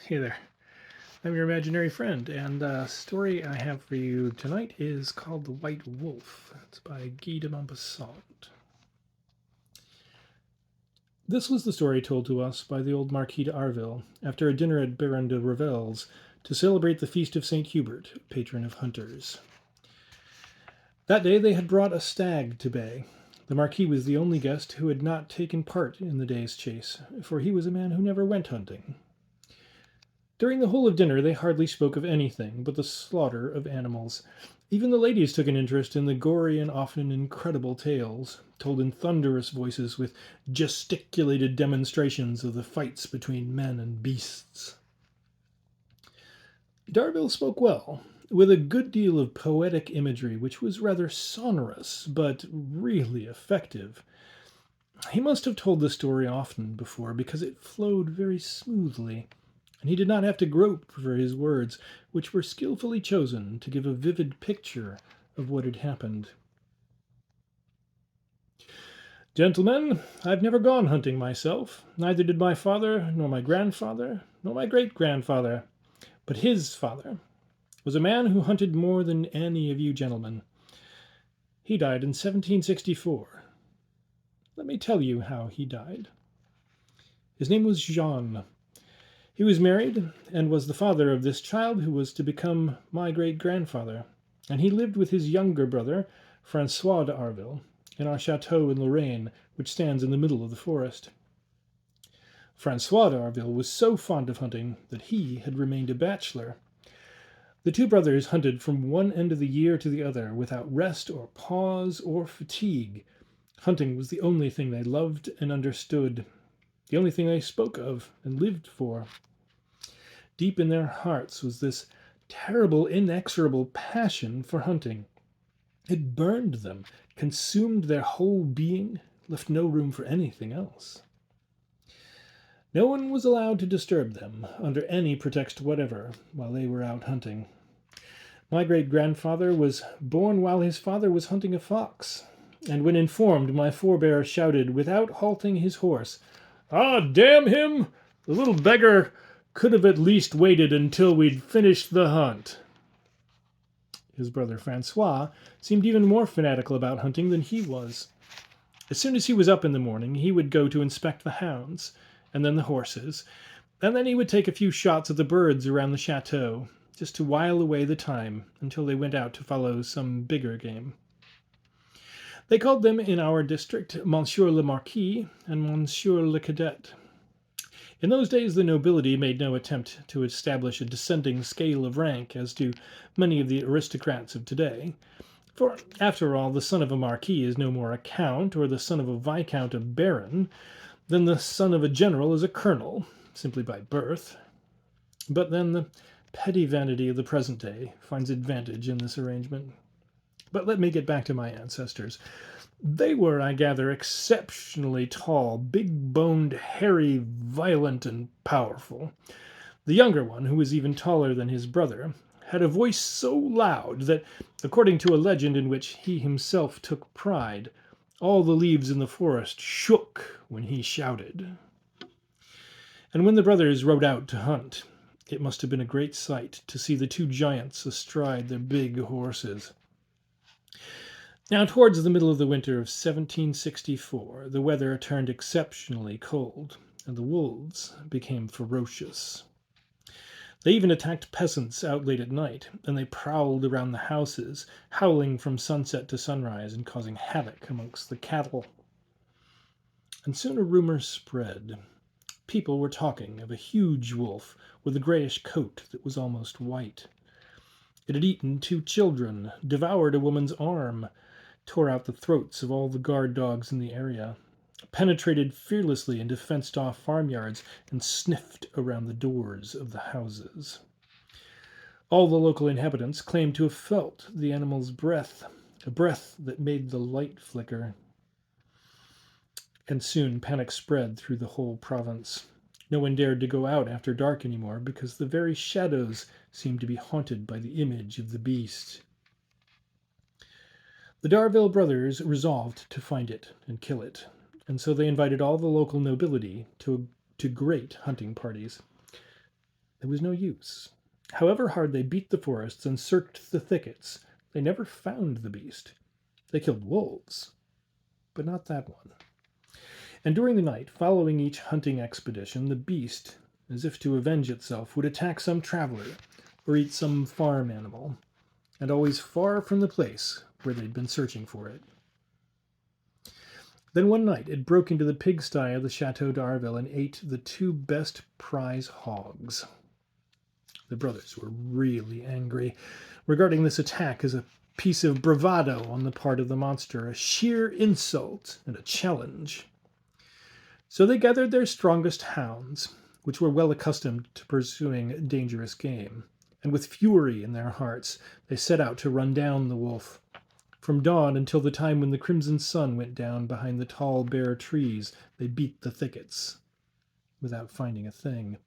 Hey there, I'm your imaginary friend, and the story I have for you tonight is called The White Wolf. It's by Guy de Maupassant. This was the story told to us by the old Marquis d'Arville after a dinner at Baron de Revel's to celebrate the feast of St. Hubert, patron of hunters. That day they had brought a stag to bay. The Marquis was the only guest who had not taken part in the day's chase, for he was a man who never went hunting. During the whole of dinner they hardly spoke of anything but the slaughter of animals. Even the ladies took an interest in the gory and often incredible tales, told in thunderous voices with gesticulated demonstrations of the fights between men and beasts. Darville spoke well, with a good deal of poetic imagery which was rather sonorous, but really effective. He must have told the story often before, because it flowed very smoothly, and he did not have to grope for his words, which were skilfully chosen to give a vivid picture of what had happened. Gentlemen, I've never gone hunting myself, neither did my father, nor my grandfather, nor my great-grandfather, but his father was a man who hunted more than any of you gentlemen. He died in 1764. Let me tell you how he died. His name was Jean. He was married and was the father of this child who was to become my great-grandfather, and he lived with his younger brother, Francois d'Arville, in our chateau in Lorraine, which stands in the middle of the forest. Francois d'Arville was so fond of hunting that he had remained a bachelor. The two brothers hunted from one end of the year to the other, without rest or pause or fatigue. Hunting was the only thing they loved and understood, the only thing they spoke of and lived for. Deep in their hearts was this terrible, inexorable passion for hunting. It burned them, consumed their whole being, left no room for anything else. No one was allowed to disturb them, under any pretext whatever, while they were out hunting. My great-grandfather was born while his father was hunting a fox, and when informed, my forebear shouted, without halting his horse, "Ah, damn him! The little beggar could have at least waited until we'd finished the hunt." His brother Francois seemed even more fanatical about hunting than he was. As soon as he was up in the morning, he would go to inspect the hounds, and then the horses, and then he would take a few shots at the birds around the chateau, just to while away the time until they went out to follow some bigger game. They called them in our district Monsieur le Marquis and Monsieur le Cadet. In those days the nobility made no attempt to establish a descending scale of rank, as do many of the aristocrats of today. For, after all, the son of a marquis is no more a count, or the son of a viscount a baron, than the son of a general is a colonel, simply by birth. But then the petty vanity of the present day finds advantage in this arrangement. But let me get back to my ancestors. They were, I gather, exceptionally tall, big-boned, hairy, violent, and powerful. The younger one, who was even taller than his brother, had a voice so loud that, according to a legend in which he himself took pride, all the leaves in the forest shook when he shouted. And when the brothers rode out to hunt, it must have been a great sight to see the two giants astride their big horses. Now, towards the middle of the winter of 1764, the weather turned exceptionally cold, and the wolves became ferocious. They even attacked peasants out late at night, and they prowled around the houses, howling from sunset to sunrise and causing havoc amongst the cattle. And soon a rumor spread. People were talking of a huge wolf with a grayish coat that was almost white. It had eaten two children, devoured a woman's arm, tore out the throats of all the guard dogs in the area, penetrated fearlessly into fenced-off farmyards, and sniffed around the doors of the houses. All the local inhabitants claimed to have felt the animal's breath, a breath that made the light flicker. And soon panic spread through the whole province. No one dared to go out after dark anymore, because the very shadows seemed to be haunted by the image of the beast. The d'Arville brothers resolved to find it and kill it, and so they invited all the local nobility to great hunting parties. There was no use. However hard they beat the forests and searched the thickets, they never found the beast. They killed wolves, but not that one. And during the night following each hunting expedition, the beast, as if to avenge itself, would attack some traveler or eat some farm animal, and always far from the place where they'd been searching for it. Then one night it broke into the pigsty of the Chateau d'Arville and ate the two best prize hogs. The brothers were really angry, regarding this attack as a piece of bravado on the part of the monster, a sheer insult and a challenge. So they gathered their strongest hounds, which were well accustomed to pursuing dangerous game, and with fury in their hearts they set out to run down the wolf. From dawn until the time when the crimson sun went down behind the tall bare trees, they beat the thickets, without finding a thing.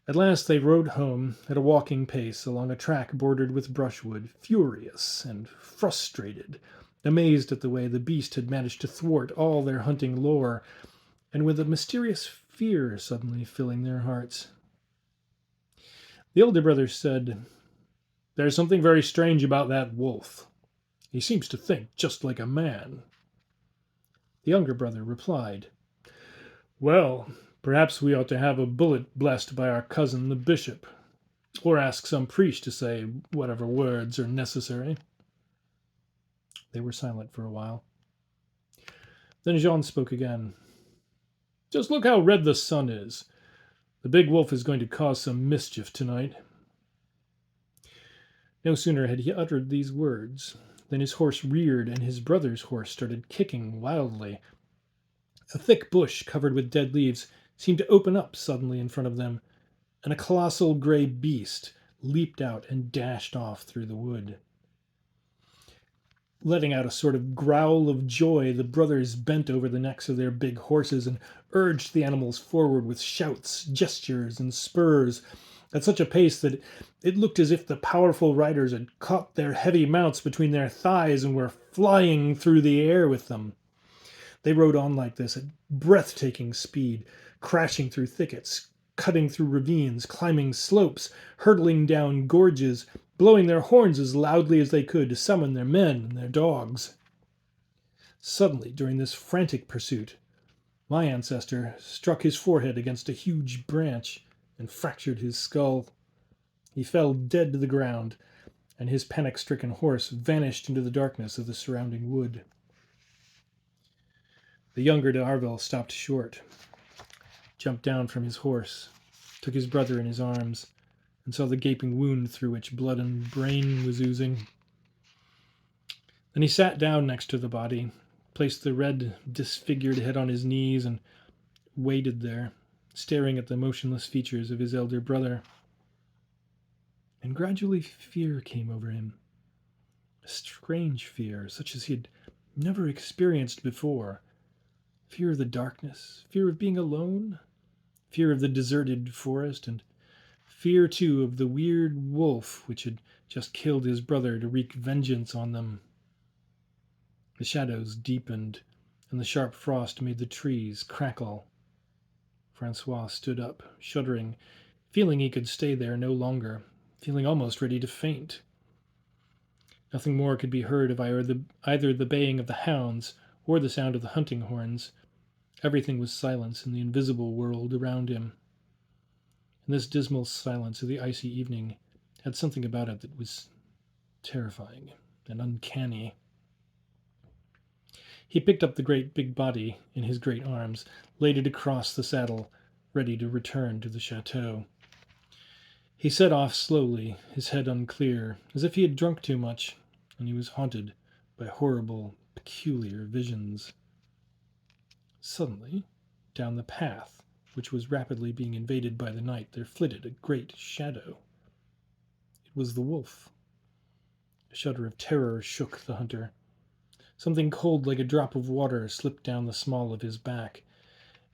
At last they rode home at a walking pace along a track bordered with brushwood, furious and frustrated, amazed at the way the beast had managed to thwart all their hunting lore, and with a mysterious fear suddenly filling their hearts. The elder brother said, "There's something very strange about that wolf. He seems to think just like a man." The younger brother replied, "Well, perhaps we ought to have a bullet blessed by our cousin the bishop, or ask some priest to say whatever words are necessary." They were silent for a while. Then Jean spoke again. "Just look how red the sun is. The big wolf is going to cause some mischief tonight." No sooner had he uttered these words than his horse reared and his brother's horse started kicking wildly. A thick bush covered with dead leaves seemed to open up suddenly in front of them, and a colossal gray beast leaped out and dashed off through the wood. Letting out a sort of growl of joy, the brothers bent over the necks of their big horses and urged the animals forward with shouts, gestures, and spurs, at such a pace that it looked as if the powerful riders had caught their heavy mounts between their thighs and were flying through the air with them. They rode on like this at breathtaking speed, crashing through thickets, cutting through ravines, climbing slopes, hurtling down gorges, blowing their horns as loudly as they could to summon their men and their dogs. Suddenly, during this frantic pursuit, my ancestor struck his forehead against a huge branch and fractured his skull. He fell dead to the ground, and his panic-stricken horse vanished into the darkness of the surrounding wood. The younger d'Arville stopped short, jumped down from his horse, took his brother in his arms, and saw the gaping wound through which blood and brain was oozing. Then he sat down next to the body, placed the red, disfigured head on his knees, and waited there, staring at the motionless features of his elder brother. And gradually fear came over him, a strange fear, such as he had never experienced before. Fear of the darkness, fear of being alone, fear of the deserted forest, and fear, too, of the weird wolf which had just killed his brother to wreak vengeance on them. The shadows deepened, and the sharp frost made the trees crackle. Francois stood up, shuddering, feeling he could stay there no longer, feeling almost ready to faint. Nothing more could be heard of either the baying of the hounds or the sound of the hunting horns. Everything was silence in the invisible world around him. And this dismal silence of the icy evening had something about it that was terrifying and uncanny. He picked up the great big body in his great arms, laid it across the saddle, ready to return to the chateau. He set off slowly, his head unclear, as if he had drunk too much, and he was haunted by horrible, peculiar visions. Suddenly, down the path, which was rapidly being invaded by the night, there flitted a great shadow. It was the wolf. A shudder of terror shook the hunter. Something cold like a drop of water slipped down the small of his back,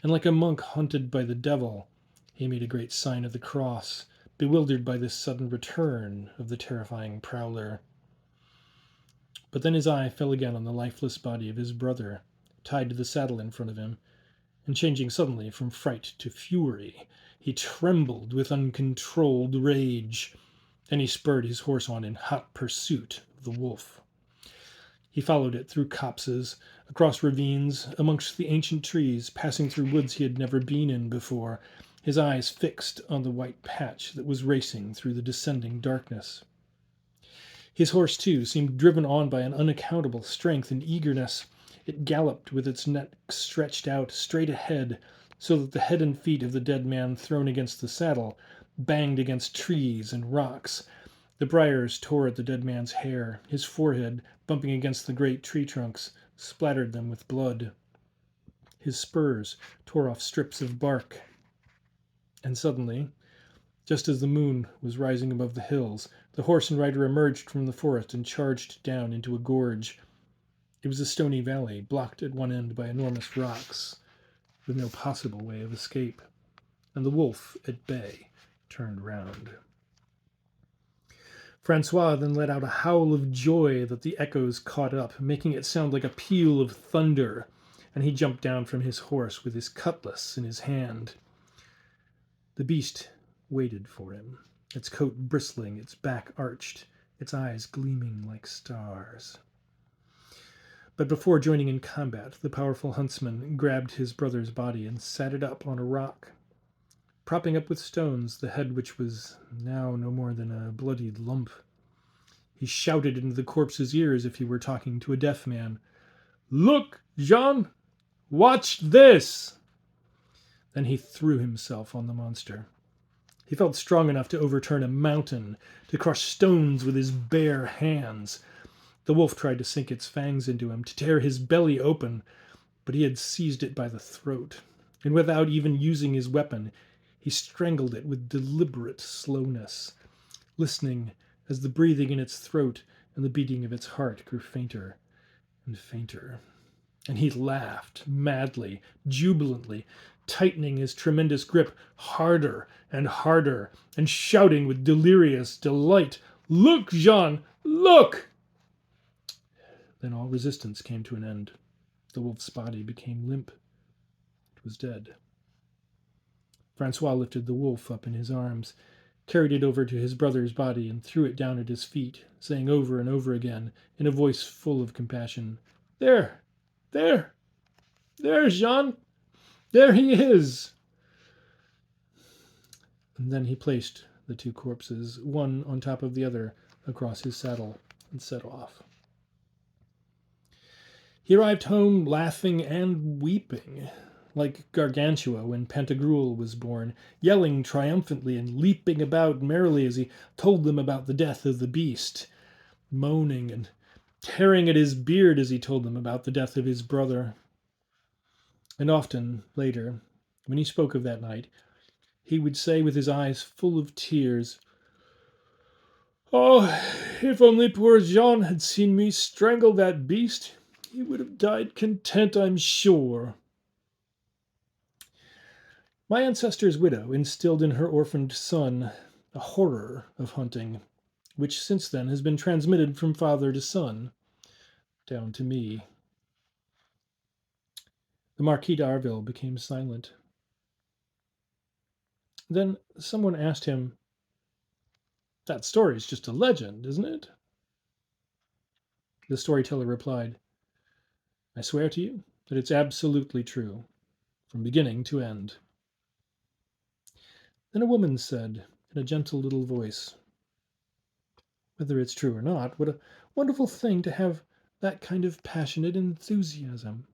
and like a monk hunted by the devil, he made a great sign of the cross, bewildered by this sudden return of the terrifying prowler. But then his eye fell again on the lifeless body of his brother, tied to the saddle in front of him, and changing suddenly from fright to fury. He trembled with uncontrolled rage, and he spurred his horse on in hot pursuit of the wolf. He followed it through copses, across ravines, amongst the ancient trees, passing through woods he had never been in before, his eyes fixed on the white patch that was racing through the descending darkness. His horse, too, seemed driven on by an unaccountable strength and eagerness. It galloped with its neck stretched out straight ahead, so that the head and feet of the dead man thrown against the saddle banged against trees and rocks. The briars tore at the dead man's hair. His forehead, bumping against the great tree trunks, splattered them with blood. His spurs tore off strips of bark. And suddenly, just as the moon was rising above the hills, the horse and rider emerged from the forest and charged down into a gorge. It was a stony valley, blocked at one end by enormous rocks, with no possible way of escape. And the wolf, at bay, turned round. Francois then let out a howl of joy that the echoes caught up, making it sound like a peal of thunder, and he jumped down from his horse with his cutlass in his hand. The beast waited for him, its coat bristling, its back arched, its eyes gleaming like stars. But before joining in combat, the powerful huntsman grabbed his brother's body and sat it up on a rock, propping up with stones the head which was now no more than a bloodied lump. He shouted into the corpse's ear as if he were talking to a deaf man. "Look, Jean! Watch this!" Then he threw himself on the monster. He felt strong enough to overturn a mountain, to crush stones with his bare hands. The wolf tried to sink its fangs into him, to tear his belly open, but he had seized it by the throat, and without even using his weapon, he strangled it with deliberate slowness, listening as the breathing in its throat and the beating of its heart grew fainter and fainter. And he laughed madly, jubilantly, tightening his tremendous grip harder and harder, and shouting with delirious delight, "Look, Jean, look!" Then all resistance came to an end. The wolf's body became limp. It was dead. Francois lifted the wolf up in his arms, carried it over to his brother's body, and threw it down at his feet, saying over and over again, in a voice full of compassion, "There, there, there, Jean! There he is!" And then he placed the two corpses, one on top of the other, across his saddle, and set off. He arrived home laughing and weeping, like Gargantua when Pantagruel was born, yelling triumphantly and leaping about merrily as he told them about the death of the beast, moaning and tearing at his beard as he told them about the death of his brother. And often, later, when he spoke of that night, he would say with his eyes full of tears, "Oh, if only poor Jean had seen me strangle that beast, he would have died content, I'm sure." My ancestor's widow instilled in her orphaned son a horror of hunting, which since then has been transmitted from father to son, down to me. The Marquis d'Arville became silent. Then someone asked him, "That story's just a legend, isn't it?" The storyteller replied, "I swear to you that it's absolutely true, from beginning to end." Then a woman said, in a gentle little voice, "Whether it's true or not, what a wonderful thing to have that kind of passionate enthusiasm.